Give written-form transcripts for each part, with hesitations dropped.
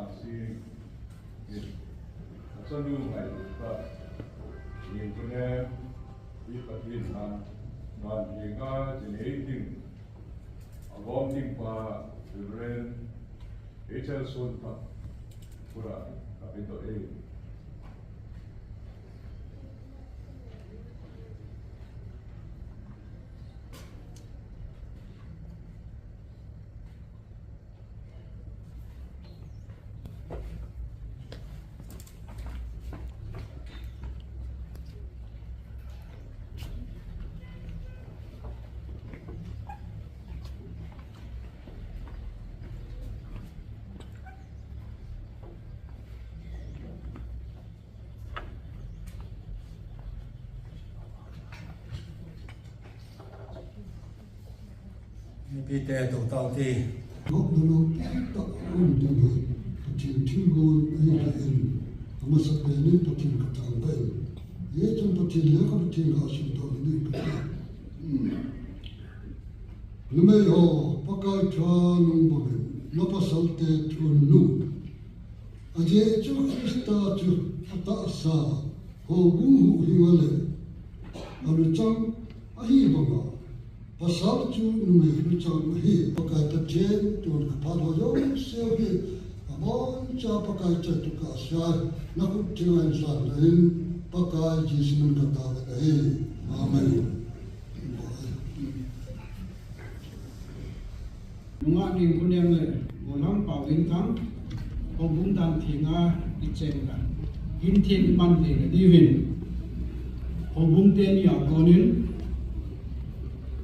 si sanu mai pa yin kune di patin han nan yenga generating awam ding pa ren hr son pa pura kapito e Pi te to tau ti Gok dulu tak un jago patin tinggon ai en amasa peni patin katang bai ye tum patin le ka patin ga sin to ni ka lume ho pakai than bo lo pasal te tun nu aje chu krista chu ata sa ho gung hu hingale alu chang ahi baba pasal chu nume luchang hi pakai tachen tun kapalo yo sehi amon cha pakai chatu ka sha na ku tiwan sa lain pakai jisman ka ta dai amen nunga ning kunem le golam pawin tang obung dan thinga ichen da in thin man le divin obung ten ya konin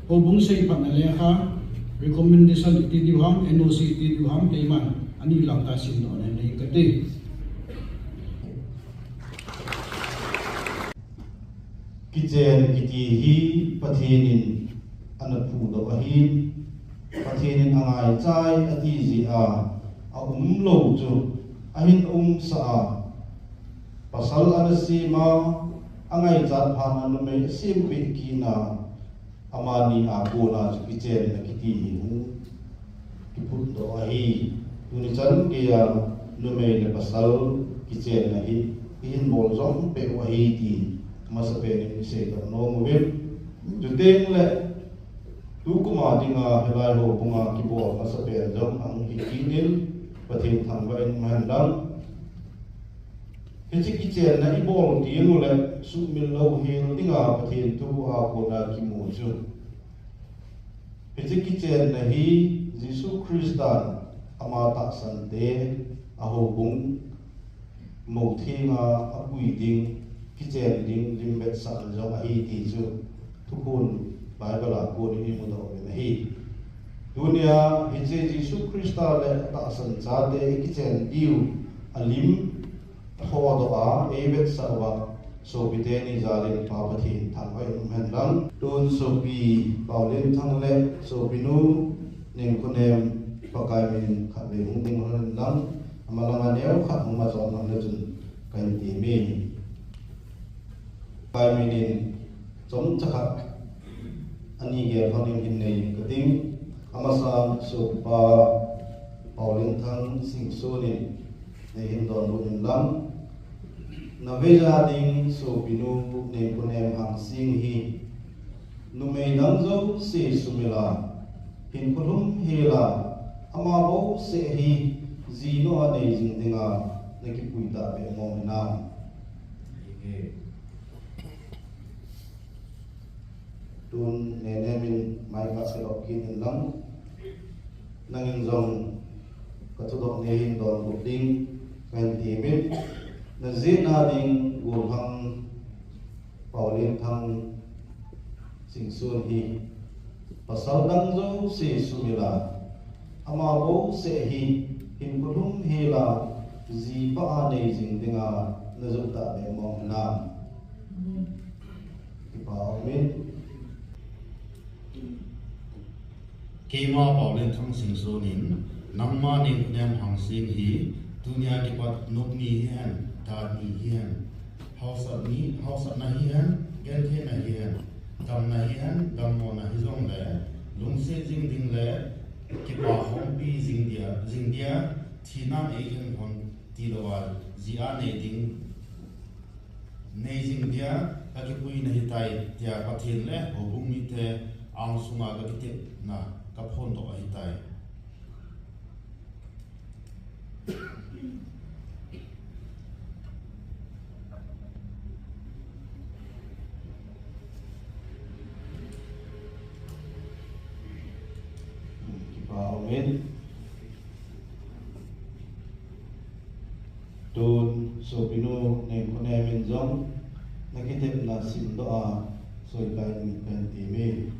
obung sei pan le kha recommendation ti diwam NOC ti diwam payman ani lang ta sin no ne nei ka te kichen kiti hi pathinin anaphu do ahin pathinin angai chai ati ji a lo chu ahin sa pasal anasi ma angai chat phan anu me sim pi kina amani agona kichen na kiti hu kiput do ahi tuni chan ke ya nume le pasal kichen na hi hin bol zom pe wa hi ti masape ni se ka no movil juteng le tu kuma dinga helai ho bunga kibo masape zom ang hikinil pathin thangwa in mahandang Hiji kichen na ibol tienu le su mil lo hil dinga pathin tu a ko na kimu chu Hiji kichen na hi Jesu Christan amata sante aho bung mo thinga apui ding kichen ding limbet sa jo a hi ti chu thukun Bible a ko ni mu do na hi dunia hiji Jesu Christa le ta san cha de kichen diu alim Hodo a evet sarwa so biteni zalin papathin thangwai mhendang tun so bi paulin thangle so binu ning kunem pakai min khabe hunging holandang amalanga neu khat ma zon nan lejun kai ti mi kai minin chom chakha ani ge phaning hin nei kating amasam so pa paulin thang sing so ni nei hin don buin lam na veja ding so binu ne kunem hang sing hi numei nang zo se sumila hin kulum hela amabo se hi zino ane jing dinga ne ki puita be mo na tun ne ne min mai ka se okin lang nangin zong katudok ne hin don buding kan timin na zina ding gulhang paulin thang singsun hi pasal dang zo se sumila amabo se hi hin kulum hela zi pa ane jing dinga na zuta be mo na amen Kema paulin thang singsonin namma ning nem hang sing hi dunia ki pat nokni hian ta ni hian house na hian gen the na hian gam na hian gam mo na hizong le lungse jing ding le ki pa hong pi jing dia ทีนั้นเองคนตีละวันจีอาในดิ้งในสิ่งเดียก็คือคุยในไทยเดียประเทศและหัวบุ้งมีแต่อังสุงาก็คิดนะกับคนตัวไอ้ไทยAmin. Don sobino ne konemen jong nakitep na sindo a soy kai ni pentime.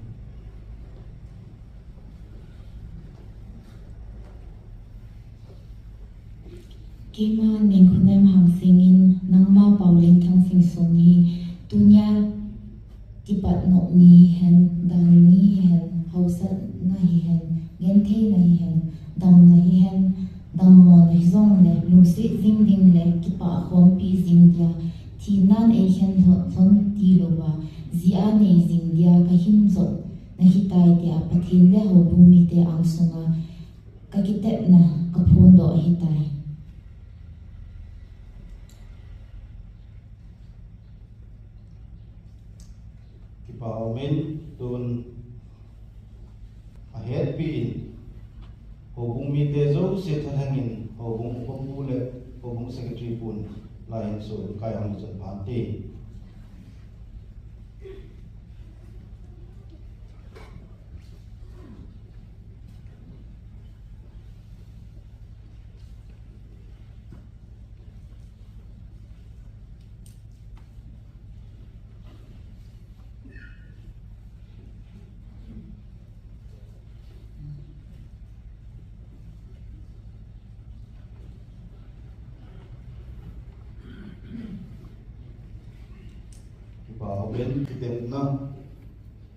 Kima ning konem hang singin nang ma paulin thang sing soni dunya tipat no ni hen dan ni hen hausa na hi hen gen the na hi hen dam na hi hen dam mo na zong le lung si zing ding le ki pa khom pi zing dia thi nan e hen thon ti lo wa zia ne zing dia ka him zo na hi tai dia pathin le ho bumi te ang sunga ka kitep na ka phon do hi tai Amin. Don ahet pin hobung mi te zo se thangin hobung pombu le hobung secretary pun lain so kai ang jan phan te bên kitem na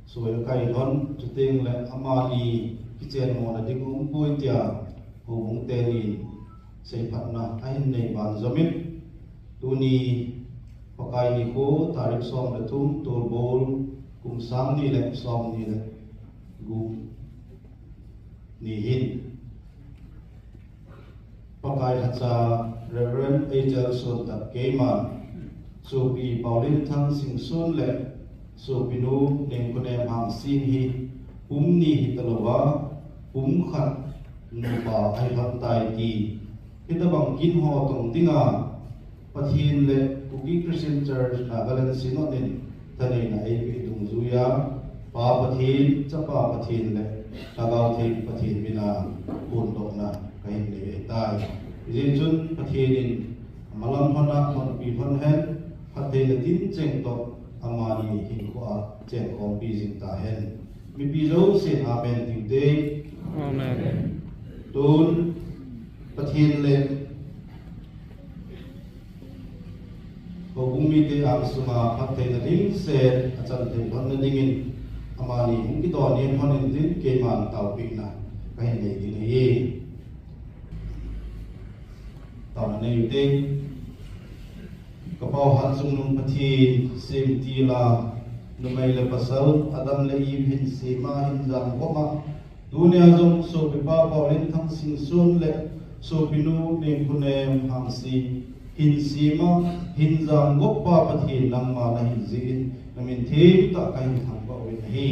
soi kai thon chuting le amali kichen mo na ding pui tia hu bung te ni sei phat na ain nei ban zamit tuni pakai ni ko tarik som le thum tur bol kum sang ni le som ni le gu ni hin pakai hacha Reverend Angel Son Tat Keiman so bi Paulin thang sing sun le so binu ning konem hang sin hi ni hitalowa khat nu ba ai hang tai ti hitabang kin ho tong dinga pathin le Kuki Christian Church Nagaland Synodin tanai na ai bi dung zuya pa pathin cha pa pathin le tagaw thei pathin bina pun dok na kai le tai jin chun pathin malam hona mon pi hon hen Hati le tin cheng to amani hin ko a cheng ko pi jing ta hen mi pi zo se amen ti de amen don pathin le ko bumi te am suma hati le tin se achan te hon ne dingin amani hin ki to ni hon ne din ke man tau pi na kai ne di ne ta ne yu te Kapau han sung nung pati sim ti la numai le pasal adam le im hin sima hin jang koma dunia jong so pipa paulin thang sing sun le so pinu ne kunem hang si hin sima hin jang gopa pati nang ma na hin zin namin the ta kai thang ba we hi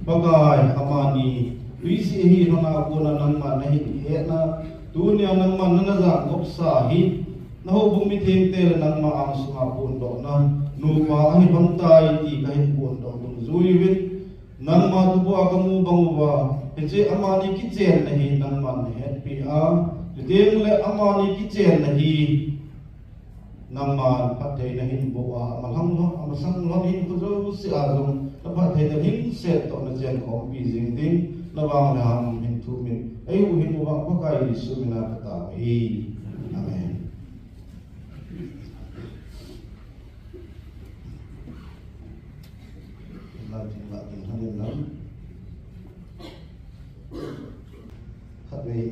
bagai amani isi hi hona ko na nang ma na hin he na dunia nang ma na jang gop sa hi na ho bung mi theng te nang ma ang sunga pun do na nu pa hi bang tai ti ka hin pun do lu zui wit nang ma tu ba ka mu bang wa he che amani ki chen na hi nang man he pi a tu deng le amani ki chen na hi nang ma phat thei na hin bo a ma hang lo ma sang lo hin ko zo si a zong la phat thei na hin set to na chen khom pi jing ding la wang la ham hin thu min ai u hin wa pa kai su mina ka ta hi amen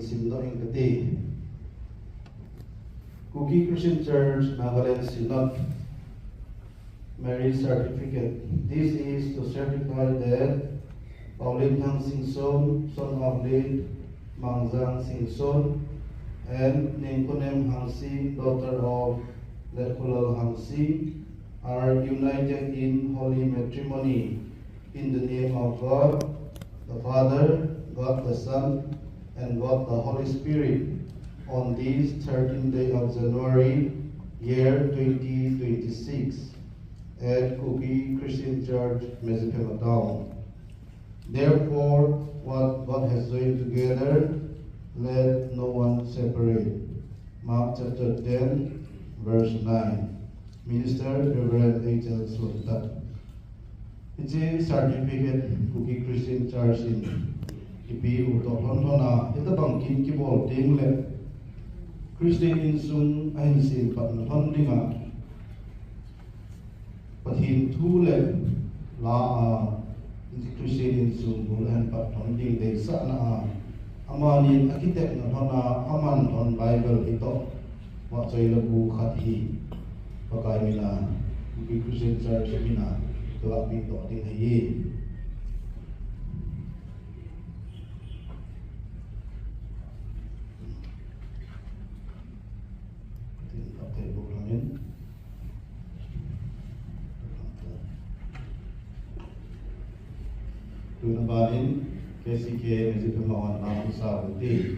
Sindoing Kati Kuki Christian Church Nagaland Synod Marriage Certificate. This is to certify that Paulin Thang Sing Son, son of late Mangjang Sing Son, and Ningkunem Hang Sing, daughter of Lekulal Hang Sing, are united in holy matrimony in the name of God, the Father, God the Son, and God the Holy Spirit, on this 13th day of January, year 2026, at Kuki Christian Church, Mezipema Town. Therefore, what God has joined together, let no one separate. Mark chapter 10, verse 9. Minister Reverend H.L. Sultan. It's a certificate Kuki Christian Church in Ipi Utohona. Ito bangkin kibol tingle. Christian insung ainsin patnhon dinga. Pathin thule la Christian insung bulan patnhon ding de sana amanin architect na hona aman on Bible ito. Wa choi labu khathi pakai mina Kuki Christian Church mina tuak mi to ding hai Tunabalin KCK Masjid Pemawan Lampu Saudi.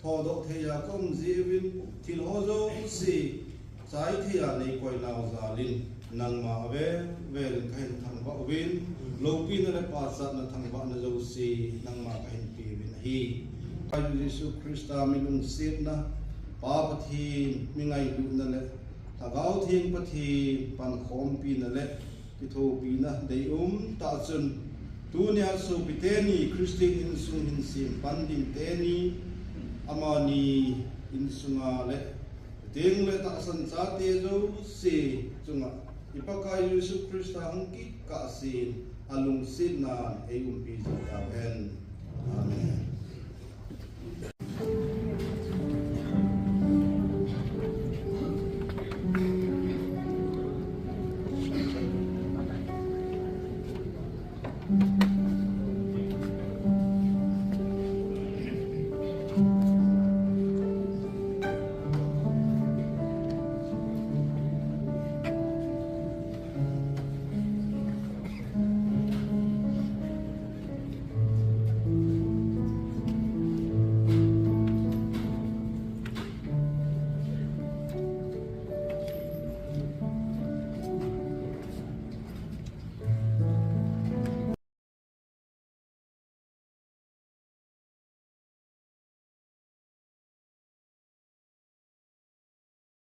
Thodo theya kom zivin til hozo si sai thia nei koi nau zalin nang ma ave vel kain thang ba win lo pi na le pa sa na thang ba na zo si nang ma kain pi win hi pa Jesu Christa mi lung sit na pa pathi mi ngai du na le thagau thing pathi pan khom pi na le pi tho pi na dei ta chun tu nya so pi te ni Christi in sung hin sim pan ding te ni amani in sunga le ding le ta san cha te zo si chunga ipakai Yesu Christa hangki ka sin alung sin na e pi ja hen amen